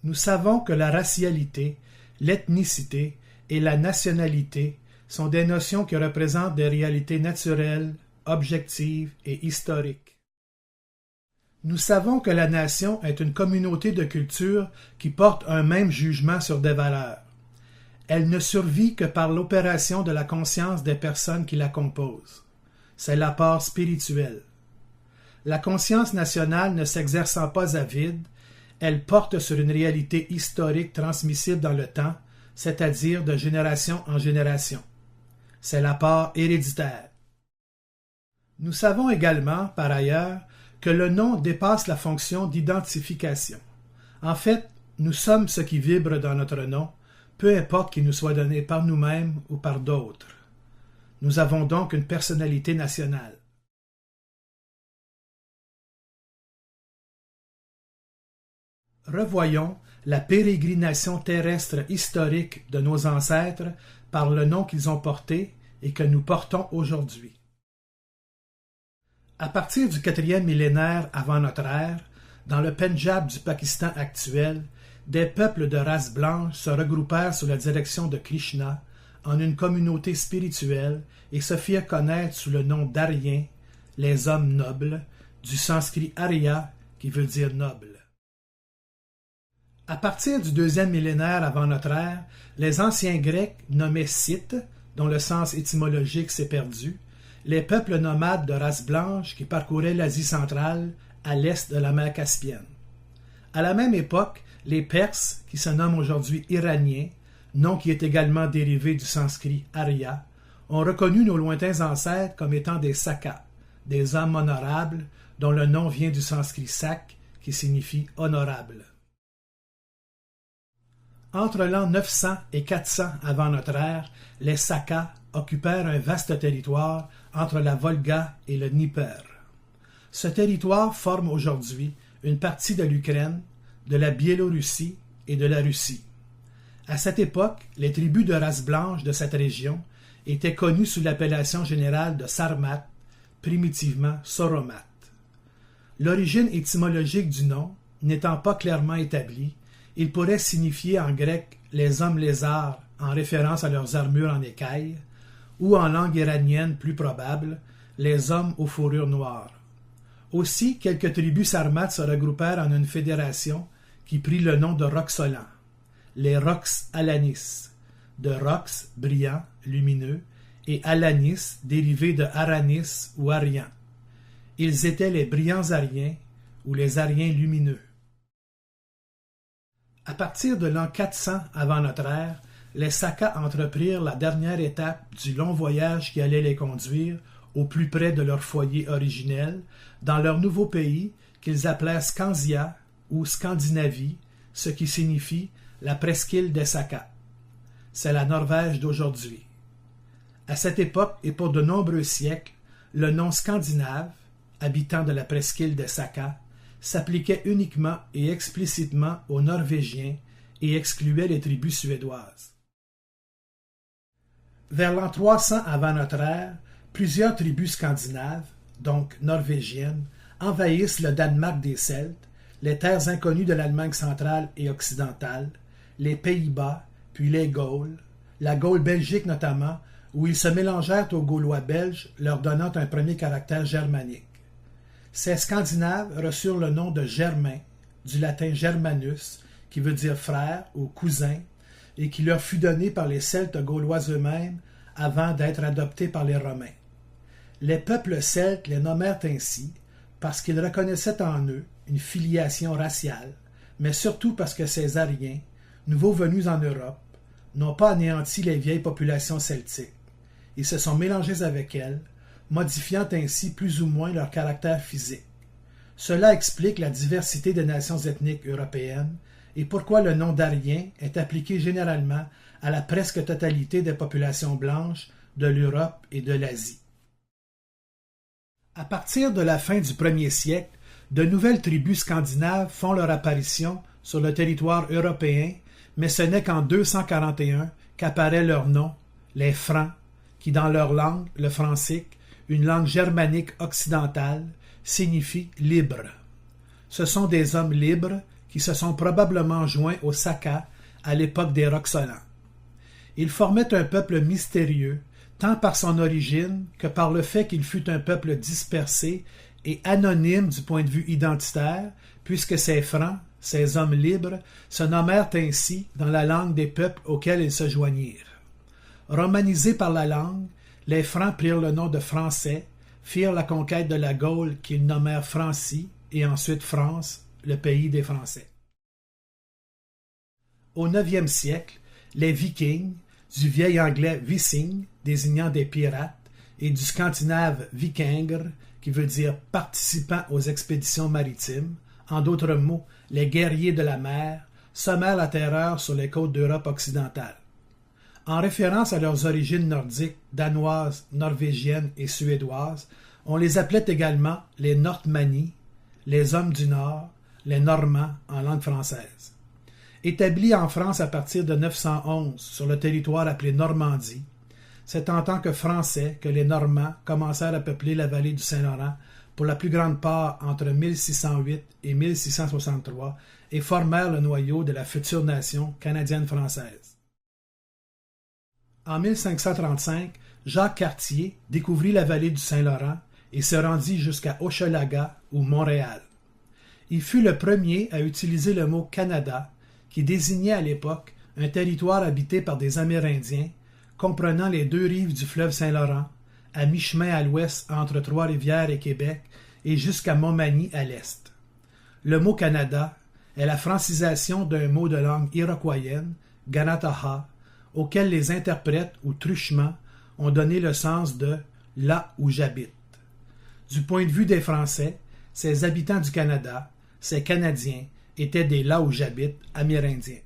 Nous savons que la racialité, l'ethnicité et la nationalité sont des notions qui représentent des réalités naturelles, objectives et historiques. Nous savons que la nation est une communauté de cultures qui porte un même jugement sur des valeurs. Elle ne survit que par l'opération de la conscience des personnes qui la composent. C'est la part spirituelle. La conscience nationale ne s'exerçant pas à vide, elle porte sur une réalité historique transmissible dans le temps, c'est-à-dire de génération en génération. C'est la part héréditaire. Nous savons également, par ailleurs, que le nom dépasse la fonction d'identification. En fait, nous sommes ce qui vibre dans notre nom, peu importe qu'il nous soit donné par nous-mêmes ou par d'autres. Nous avons donc une personnalité nationale. Revoyons la pérégrination terrestre historique de nos ancêtres par le nom qu'ils ont porté et que nous portons aujourd'hui. À partir du 4e millénaire avant notre ère, dans le Pendjab du Pakistan actuel, des peuples de race blanche se regroupèrent sous la direction de Krishna en une communauté spirituelle et se firent connaître sous le nom d'Aryens, les hommes nobles, du sanskrit Arya qui veut dire noble. À partir du 2e millénaire avant notre ère, les anciens Grecs nommaient Scythes, dont le sens étymologique s'est perdu, les peuples nomades de race blanche qui parcouraient l'Asie centrale à l'est de la mer Caspienne. À la même époque, les Perses, qui se nomment aujourd'hui Iraniens, nom qui est également dérivé du sanskrit Arya, ont reconnu nos lointains ancêtres comme étant des Sakas, des hommes honorables, dont le nom vient du sanskrit Sak, qui signifie honorable. Entre l'an 900 et 400 avant notre ère, les Sakas occupèrent un vaste territoire entre la Volga et le Dnieper. Ce territoire forme aujourd'hui une partie de l'Ukraine, de la Biélorussie et de la Russie. À cette époque, les tribus de race blanche de cette région étaient connues sous l'appellation générale de Sarmates, primitivement Soromates. L'origine étymologique du nom n'étant pas clairement établie, il pourrait signifier en grec les hommes lézards en référence à leurs armures en écailles, ou en langue iranienne plus probable, les hommes aux fourrures noires. Aussi, quelques tribus sarmates se regroupèrent en une fédération qui prit le nom de Roxolans, les Rox Alanis, de Rox, brillant, lumineux, et Alanis, dérivé de Aranis ou Aryan. Ils étaient les brillants Ariens ou les Ariens lumineux. À partir de l'an 400 avant notre ère, les Sakas entreprirent la dernière étape du long voyage qui allait les conduire au plus près de leur foyer originel, dans leur nouveau pays qu'ils appelèrent Skansia ou Scandinavie, ce qui signifie la presqu'île des Sakas. C'est la Norvège d'aujourd'hui. À cette époque et pour de nombreux siècles, le nom scandinave, habitant de la presqu'île des Sakas, s'appliquait uniquement et explicitement aux Norvégiens et excluait les tribus suédoises. Vers l'an 300 avant notre ère, plusieurs tribus scandinaves, donc norvégiennes, envahissent le Danemark des Celtes, les terres inconnues de l'Allemagne centrale et occidentale, les Pays-Bas, puis les Gaules, la Gaule belgique notamment, où ils se mélangèrent aux Gaulois belges, leur donnant un premier caractère germanique. Ces Scandinaves reçurent le nom de Germains, du latin Germanus, qui veut dire frère ou cousin, et qui leur fut donné par les Celtes gaulois eux-mêmes avant d'être adoptés par les Romains. Les peuples celtes les nommèrent ainsi parce qu'ils reconnaissaient en eux une filiation raciale, mais surtout parce que ces Ariens, nouveaux venus en Europe, n'ont pas anéanti les vieilles populations celtiques. Ils se sont mélangés avec elles, modifiant ainsi plus ou moins leur caractère physique. Cela explique la diversité des nations ethniques européennes et pourquoi le nom d'Arien est appliqué généralement à la presque totalité des populations blanches de l'Europe et de l'Asie. À partir de la fin du 1er siècle, de nouvelles tribus scandinaves font leur apparition sur le territoire européen, mais ce n'est qu'en 241 qu'apparaît leur nom, les Francs, qui dans leur langue, le francique, une langue germanique occidentale, signifie libre. Ce sont des hommes libres qui se sont probablement joints aux Sakas à l'époque des Roxolans. Ils formaient un peuple mystérieux, tant par son origine que par le fait qu'il fut un peuple dispersé et anonyme du point de vue identitaire, puisque ces Francs, ces hommes libres, se nommèrent ainsi dans la langue des peuples auxquels ils se joignirent. Romanisés par la langue, les Francs prirent le nom de Français, firent la conquête de la Gaule qu'ils nommèrent Francie, et ensuite France, le pays des Français. Au IXe siècle, les Vikings, du vieil anglais Viking, désignant des pirates, et du scandinave Vikingr, qui veut dire participant aux expéditions maritimes, en d'autres mots, les guerriers de la mer, semèrent la terreur sur les côtes d'Europe occidentale. En référence à leurs origines nordiques, danoises, norvégiennes et suédoises, on les appelait également les Nortmani, les hommes du Nord, les Normands en langue française. Établis en France à partir de 911 sur le territoire appelé Normandie, c'est en tant que Français que les Normands commencèrent à peupler la vallée du Saint-Laurent pour la plus grande part entre 1608 et 1663 et formèrent le noyau de la future nation canadienne-française. En 1535, Jacques Cartier découvrit la vallée du Saint-Laurent et se rendit jusqu'à Hochelaga ou Montréal. Il fut le premier à utiliser le mot Canada, qui désignait à l'époque un territoire habité par des Amérindiens, comprenant les deux rives du fleuve Saint-Laurent, à mi-chemin à l'ouest entre Trois-Rivières et Québec, et jusqu'à Montmagny à l'est. Le mot Canada est la francisation d'un mot de langue iroquoienne, Ganataha, auquel les interprètes ou truchements ont donné le sens de « là où j'habite ». Du point de vue des Français, ces habitants du Canada, ces Canadiens, étaient des là où j'habite amérindiens.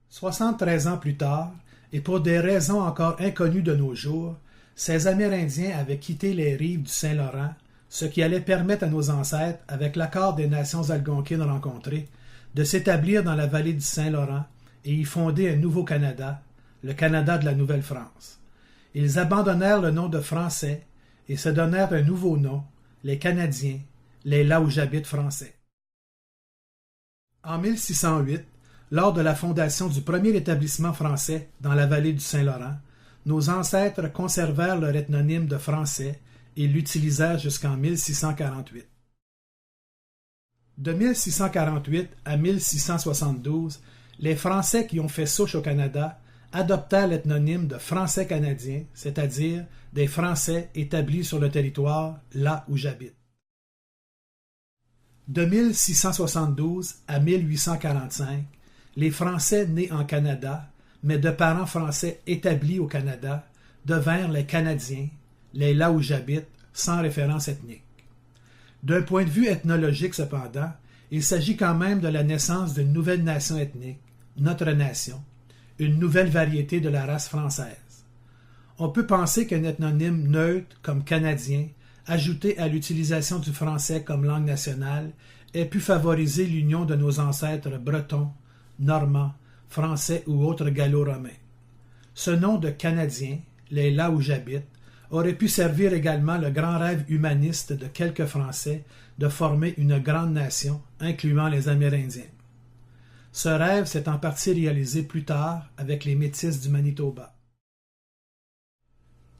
73 ans plus tard, et pour des raisons encore inconnues de nos jours, ces Amérindiens avaient quitté les rives du Saint-Laurent, ce qui allait permettre à nos ancêtres, avec l'accord des nations algonquines rencontrées, de s'établir dans la vallée du Saint-Laurent et y fonder un nouveau Canada, le Canada de la Nouvelle-France. Ils abandonnèrent le nom de Français et se donnèrent un nouveau nom, les Canadiens, les là où j'habite français. En 1608, lors de la fondation du premier établissement français dans la vallée du Saint-Laurent, nos ancêtres conservèrent leur ethnonyme de français et l'utilisèrent jusqu'en 1648. De 1648 à 1672, les Français qui ont fait souche au Canada adoptèrent l'ethnonyme de Français canadiens, c'est-à-dire des Français établis sur le territoire là où j'habite. De 1672 à 1845, les Français nés en Canada, mais de parents français établis au Canada, devinrent les Canadiens, les là où j'habite, sans référence ethnique. D'un point de vue ethnologique cependant, il s'agit quand même de la naissance d'une nouvelle nation ethnique, notre nation, une nouvelle variété de la race française. On peut penser qu'un ethnonyme neutre comme Canadien, ajouté à l'utilisation du français comme langue nationale, ait pu favoriser l'union de nos ancêtres bretons, normands, français ou autres gallo-romains. Ce nom de Canadien, les là où j'habite, aurait pu servir également le grand rêve humaniste de quelques Français de former une grande nation, incluant les Amérindiens. Ce rêve s'est en partie réalisé plus tard avec les Métis du Manitoba.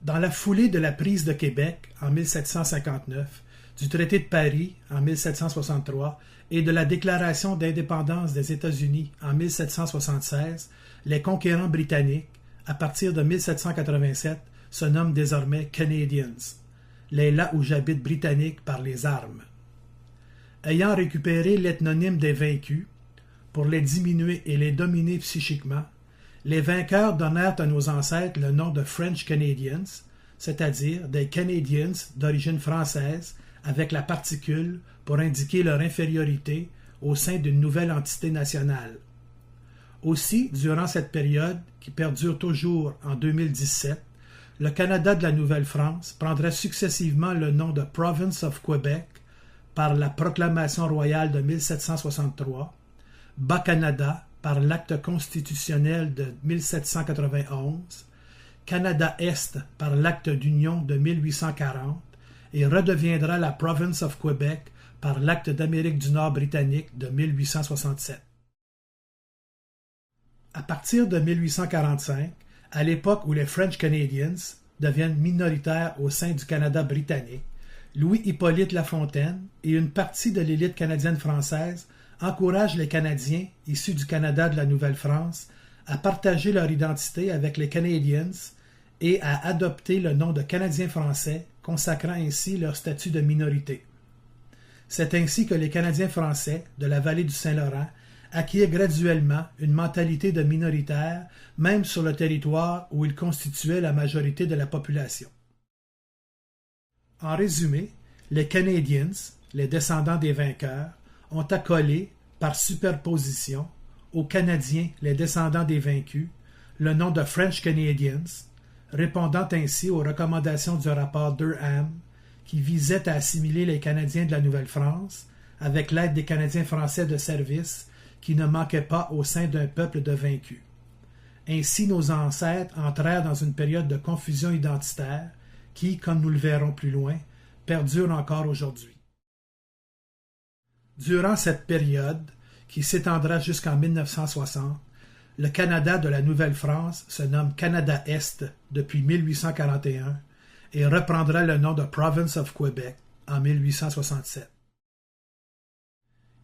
Dans la foulée de la prise de Québec en 1759, du traité de Paris en 1763 et de la déclaration d'indépendance des États-Unis en 1776, les conquérants britanniques, à partir de 1787, se nomment désormais Canadians, les là où j'habite britanniques par les armes. Ayant récupéré l'ethnonyme des vaincus, pour les diminuer et les dominer psychiquement, les vainqueurs donnèrent à nos ancêtres le nom de French Canadians, c'est-à-dire des Canadiens d'origine française avec la particule pour indiquer leur infériorité au sein d'une nouvelle entité nationale. Aussi, durant cette période, qui perdure toujours en 2017, le Canada de la Nouvelle-France prendra successivement le nom de Province of Quebec par la proclamation royale de 1763, Bas-Canada par l'acte constitutionnel de 1791, Canada-Est par l'acte d'union de 1840 et redeviendra la Province of Quebec par l'Acte d'Amérique du Nord britannique de 1867. À partir de 1845, à l'époque où les French Canadians deviennent minoritaires au sein du Canada britannique, Louis-Hippolyte Lafontaine et une partie de l'élite canadienne-française encouragent les Canadiens issus du Canada de la Nouvelle-France à partager leur identité avec les Canadians et à adopter le nom de Canadiens français, consacrant ainsi leur statut de minorité. C'est ainsi que les Canadiens français de la vallée du Saint-Laurent acquièrent graduellement une mentalité de minoritaire, même sur le territoire où ils constituaient la majorité de la population. En résumé, les Canadians, les descendants des vainqueurs, ont accolé, par superposition, aux Canadiens, les descendants des vaincus, le nom de French Canadians, répondant ainsi aux recommandations du rapport Durham, qui visait à assimiler les Canadiens de la Nouvelle-France, avec l'aide des Canadiens français de service, qui ne manquaient pas au sein d'un peuple de vaincus. Ainsi, nos ancêtres entrèrent dans une période de confusion identitaire qui, comme nous le verrons plus loin, perdure encore aujourd'hui. Durant cette période, qui s'étendra jusqu'en 1960, le Canada de la Nouvelle-France se nomme Canada-Est depuis 1841 et reprendra le nom de Province of Quebec en 1867.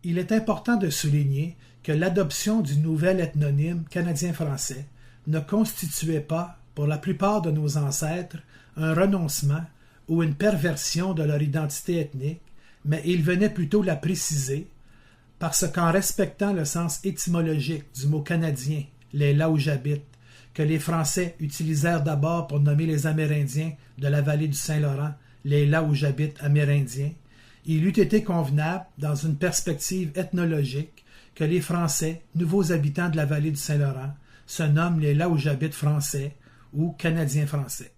Il est important de souligner que l'adoption du nouvel ethnonyme canadien-français ne constituait pas, pour la plupart de nos ancêtres, un renoncement ou une perversion de leur identité ethnique, mais il venait plutôt la préciser, parce qu'en respectant le sens étymologique du mot canadien, les là où j'habite, que les Français utilisèrent d'abord pour nommer les Amérindiens de la vallée du Saint-Laurent, les là où j'habite amérindiens, il eût été convenable, dans une perspective ethnologique, que les Français, nouveaux habitants de la vallée du Saint-Laurent, se nomment les là où j'habite français ou Canadiens français.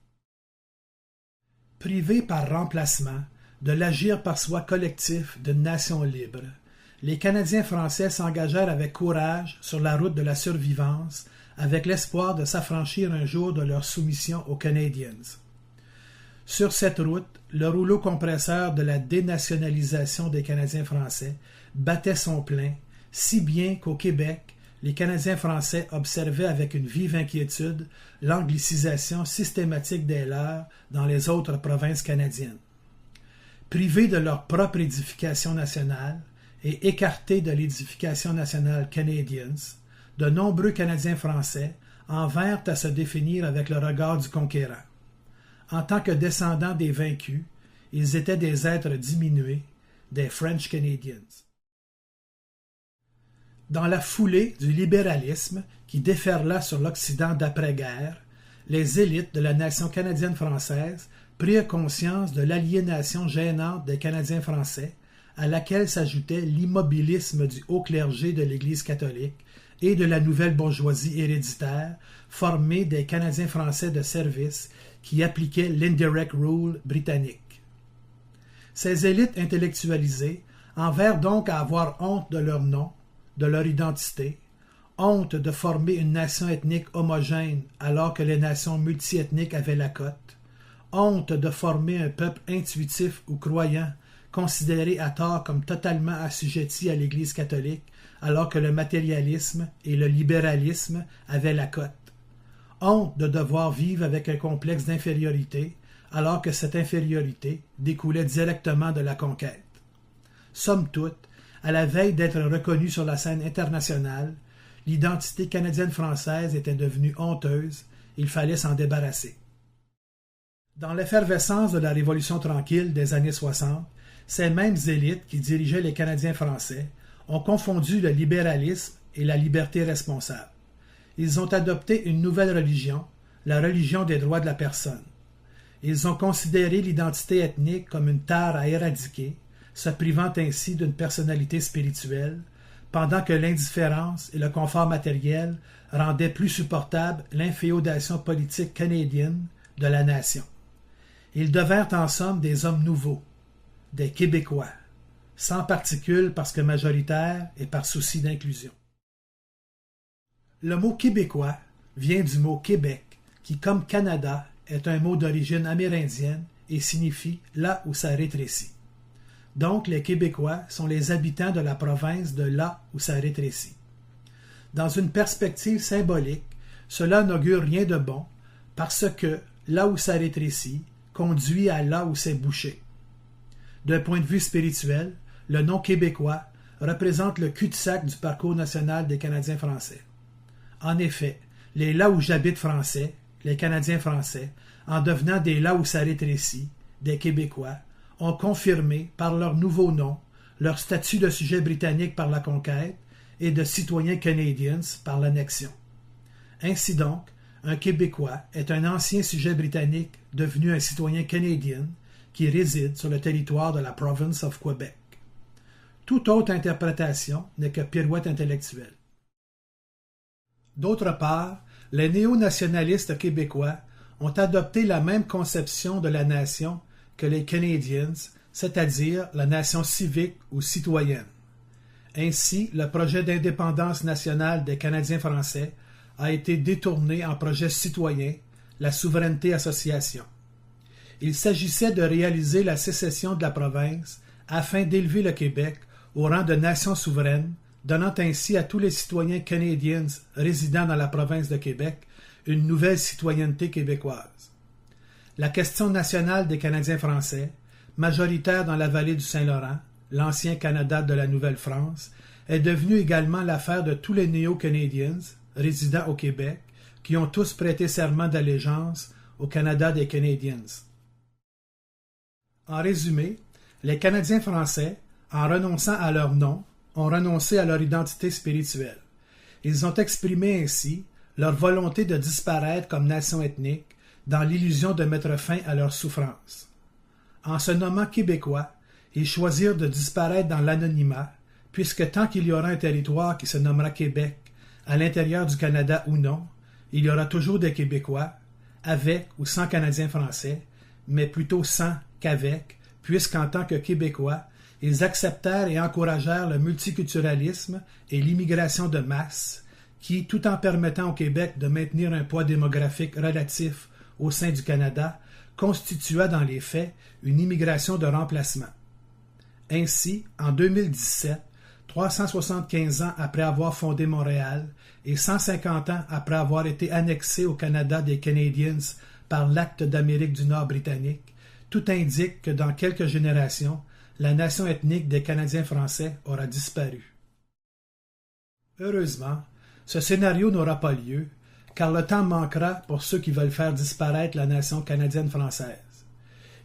Privés par remplacement de l'agir par soi collectif d'une nation libre, les Canadiens français s'engagèrent avec courage sur la route de la survivance, avec l'espoir de s'affranchir un jour de leur soumission aux Canadiens. Sur cette route, le rouleau compresseur de la dénationalisation des Canadiens français battait son plein, si bien qu'au Québec, les Canadiens français observaient avec une vive inquiétude l'anglicisation systématique des leurs dans les autres provinces canadiennes. Privés de leur propre édification nationale et écartés de l'édification nationale canadienne, de nombreux Canadiens français en vinrent à se définir avec le regard du conquérant. En tant que descendants des vaincus, ils étaient des êtres diminués, des French Canadians. Dans la foulée du libéralisme qui déferla sur l'Occident d'après-guerre, les élites de la nation canadienne-française prirent conscience de l'aliénation gênante des Canadiens français, à laquelle s'ajoutait l'immobilisme du haut clergé de l'Église catholique et de la nouvelle bourgeoisie héréditaire, formée des Canadiens français de service qui appliquaient l'Indirect Rule britannique. Ces élites intellectualisées en vinrent donc à avoir honte de leur nom, de leur identité, honte de former une nation ethnique homogène alors que les nations multiethniques avaient la cote, honte de former un peuple intuitif ou croyant, considéré à tort comme totalement assujetti à l'Église catholique alors que le matérialisme et le libéralisme avaient la cote, honte de devoir vivre avec un complexe d'infériorité alors que cette infériorité découlait directement de la conquête. Somme toute, à la veille d'être reconnue sur la scène internationale, l'identité canadienne-française était devenue honteuse, il fallait s'en débarrasser. Dans l'effervescence de la Révolution tranquille des années 60, ces mêmes élites qui dirigeaient les Canadiens français ont confondu le libéralisme et la liberté responsable. Ils ont adopté une nouvelle religion, la religion des droits de la personne. Ils ont considéré l'identité ethnique comme une tare à éradiquer, se privant ainsi d'une personnalité spirituelle, pendant que l'indifférence et le confort matériel rendaient plus supportable l'inféodation politique canadienne de la nation. Ils devinrent en somme des hommes nouveaux, des Québécois, sans particules parce que majoritaires et par souci d'inclusion. Le mot québécois vient du mot Québec, qui, comme Canada, est un mot d'origine amérindienne et signifie là où ça rétrécit. Donc les Québécois sont les habitants de la province de là où ça rétrécit. Dans une perspective symbolique, cela n'augure rien de bon parce que là où ça rétrécit conduit à là où c'est bouché. D'un point de vue spirituel, le nom québécois représente le cul-de-sac du parcours national des Canadiens français. En effet, les là où j'habite français, les Canadiens français, en devenant des là où ça rétrécit, des Québécois, ont confirmé par leur nouveau nom leur statut de sujet britannique par la conquête et de citoyens canadiens par l'annexion. Ainsi donc, un Québécois est un ancien sujet britannique devenu un citoyen canadien qui réside sur le territoire de la Province of Quebec. Toute autre interprétation n'est que pirouette intellectuelle. D'autre part, les néo-nationalistes québécois ont adopté la même conception de la nation que les Canadiens, c'est-à-dire la nation civique ou citoyenne. Ainsi, le projet d'indépendance nationale des Canadiens français a été détourné en projet citoyen, la souveraineté-association. Il s'agissait de réaliser la sécession de la province afin d'élever le Québec au rang de nation souveraine, donnant ainsi à tous les citoyens canadiens résidant dans la province de Québec une nouvelle citoyenneté québécoise. La question nationale des Canadiens français, majoritaire dans la vallée du Saint-Laurent, l'ancien Canada de la Nouvelle-France, est devenue également l'affaire de tous les néo-canadiens résidant au Québec qui ont tous prêté serment d'allégeance au Canada des Canadiens. En résumé, les Canadiens français, en renonçant à leur nom, ont renoncé à leur identité spirituelle. Ils ont exprimé ainsi leur volonté de disparaître comme nation ethnique dans l'illusion de mettre fin à leur souffrance. En se nommant Québécois, ils choisirent de disparaître dans l'anonymat, puisque tant qu'il y aura un territoire qui se nommera Québec, à l'intérieur du Canada ou non, il y aura toujours des Québécois, avec ou sans Canadiens français, mais plutôt sans qu'avec, puisqu'en tant que Québécois, ils acceptèrent et encouragèrent le multiculturalisme et l'immigration de masse, qui, tout en permettant au Québec de maintenir un poids démographique relatif au sein du Canada, constitua dans les faits une immigration de remplacement. Ainsi, en 2017, 375 ans après avoir fondé Montréal et 150 ans après avoir été annexé au Canada des Canadiens par l'Acte d'Amérique du Nord britannique, tout indique que dans quelques générations, la nation ethnique des Canadiens français aura disparu. Heureusement, ce scénario n'aura pas lieu, car le temps manquera pour ceux qui veulent faire disparaître la nation canadienne-française.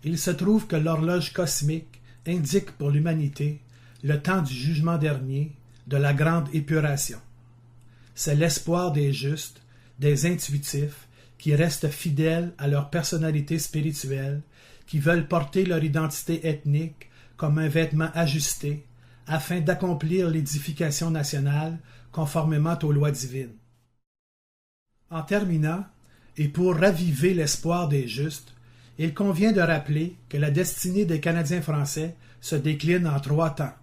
Il se trouve que l'horloge cosmique indique pour l'humanité le temps du jugement dernier, de la grande épuration. C'est l'espoir des justes, des intuitifs, qui restent fidèles à leur personnalité spirituelle, qui veulent porter leur identité ethnique comme un vêtement ajusté, afin d'accomplir l'édification nationale conformément aux lois divines. En terminant, et pour raviver l'espoir des justes, il convient de rappeler que la destinée des Canadiens français se décline en 3 temps.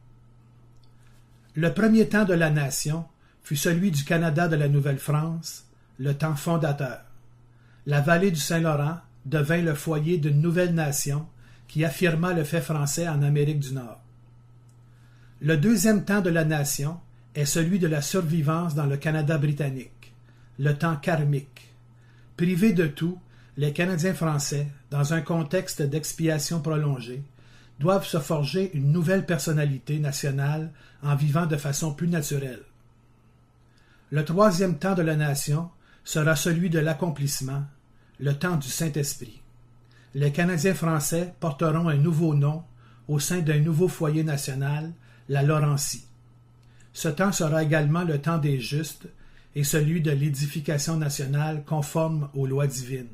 Le premier temps de la nation fut celui du Canada de la Nouvelle-France, le temps fondateur. La vallée du Saint-Laurent devint le foyer d'une nouvelle nation qui affirma le fait français en Amérique du Nord. Le deuxième temps de la nation est celui de la survivance dans le Canada britannique, le temps karmique. Privés de tout, les Canadiens français, dans un contexte d'expiation prolongée, doivent se forger une nouvelle personnalité nationale en vivant de façon plus naturelle. Le troisième temps de la nation sera celui de l'accomplissement, le temps du Saint-Esprit. Les Canadiens français porteront un nouveau nom au sein d'un nouveau foyer national, la Laurentie. Ce temps sera également le temps des justes et celui de l'édification nationale conforme aux lois divines.